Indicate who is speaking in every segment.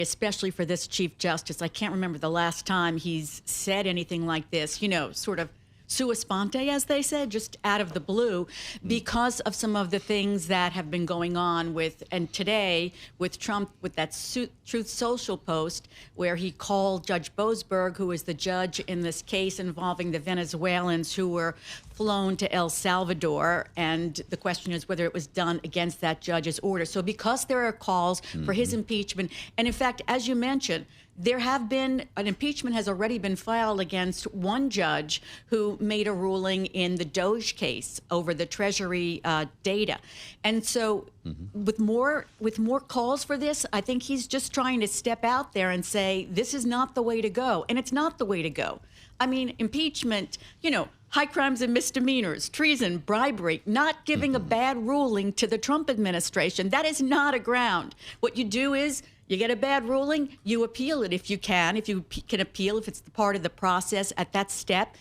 Speaker 1: especially for this Chief Justice. I can't remember the last time he's said anything like this, sort of sua sponte, as they said, just out of the blue, because of some of the things that have been going on and today with Trump, with that Truth Social post where he called Judge Boasberg, who is the judge in this case involving the Venezuelans who were flown to El Salvador. And the question is whether it was done against that judge's order. So because there are calls for his impeachment, and in fact, as you mentioned, an impeachment has already been filed against one judge who made a ruling in the Doge case over the Treasury data. And so with more calls for this, I think he's just trying to step out there and say, this is not the way to go. And it's not the way to go. I mean, impeachment, high crimes and misdemeanors, treason, bribery, not giving a bad ruling to the Trump administration. That is not a ground. What you do is you get a bad ruling, you appeal it if you can appeal, if it's the part of the process at that step.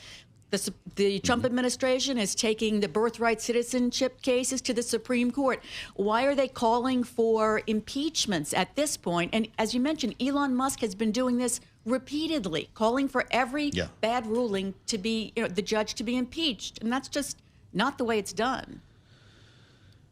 Speaker 1: The Trump administration is taking the birthright citizenship cases to the Supreme Court. Why are they calling for impeachments at this point? And as you mentioned, Elon Musk has been doing this repeatedly, calling for every bad ruling to be, the judge to be impeached. And that's just not the way it's done.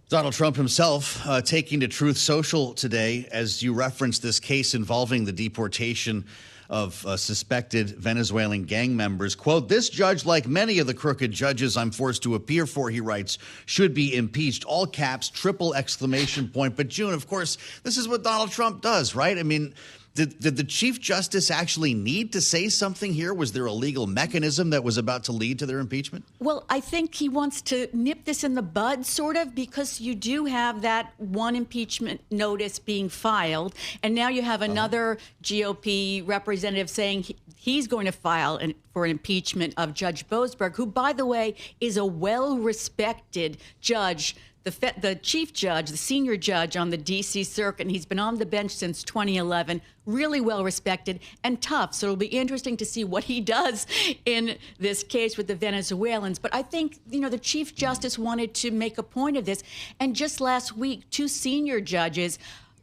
Speaker 2: Donald Trump himself taking to Truth Social today, as you referenced this case involving the deportation of suspected Venezuelan gang members. Quote, "This judge, like many of the crooked judges I'm forced to appear for," he writes, "should be impeached." All caps, triple exclamation point. But June, of course, this is what Donald Trump does, right? I mean, did the Chief Justice actually need to say something here? Was there a legal mechanism that was about to lead to their impeachment?
Speaker 1: Well, I think he wants to nip this in the bud, sort of, because you do have that one impeachment notice being filed, and now you have another GOP representative saying he's going to file for an impeachment of Judge Boasberg, who, by the way, is a well-respected judge, the chief judge, the senior judge on the D.C. Circuit, and he's been on the bench since 2011, really well respected and tough. So it'll be interesting to see what he does in this case with the Venezuelans. But I think, the Chief Justice wanted to make a point of this. And just last week, two senior judges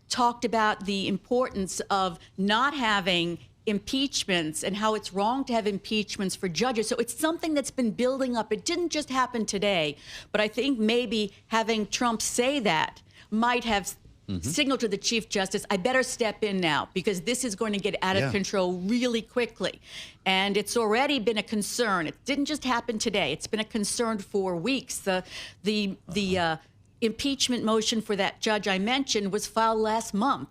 Speaker 1: talked about the importance of not having impeachments and how it's wrong to have impeachments for judges. So it's something that's been building up. It didn't just happen today, but I think maybe having Trump say that might have signaled to the Chief Justice, I better step in now because this is going to get out of control really quickly. And it's already been a concern. It didn't just happen today. It's been a concern for weeks. The impeachment motion for that judge I mentioned was filed last month.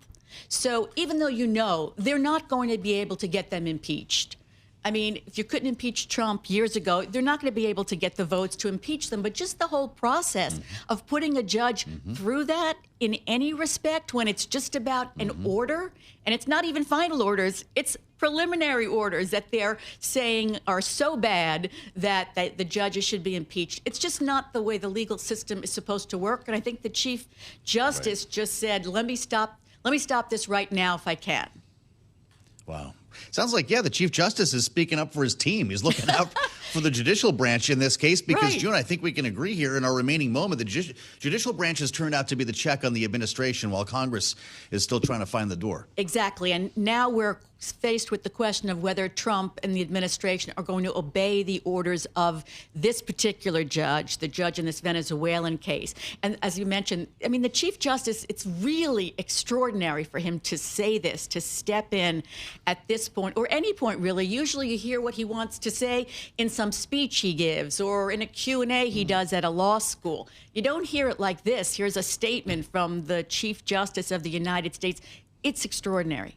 Speaker 1: So even though they're not going to be able to get them impeached. I mean, if you couldn't impeach Trump years ago, they're not going to be able to get the votes to impeach them. But just the whole process of putting a judge through that in any respect when it's just about an order, and it's not even final orders, it's preliminary orders that they're saying are so bad that the judges should be impeached. It's just not the way the legal system is supposed to work. And I think the Chief Justice just said, let me stop this right now if I can.
Speaker 2: Wow. Sounds like, the Chief Justice is speaking up for his team. He's looking out for the judicial branch in this case because, June, I think we can agree here in our remaining moment, the judicial branch has turned out to be the check on the administration while Congress is still trying to find the door.
Speaker 1: Exactly. And now we're faced with the question of whether Trump and the administration are going to obey the orders of this particular judge, the judge in this Venezuelan case. And as you mentioned, I mean, the Chief Justice, it's really extraordinary for him to say this, to step in at this point, or any point really. Usually you hear what he wants to say in some speech he gives or in a Q&A he does at a law school. You don't hear it like this. Here's a statement from the Chief Justice of the United States. It's extraordinary.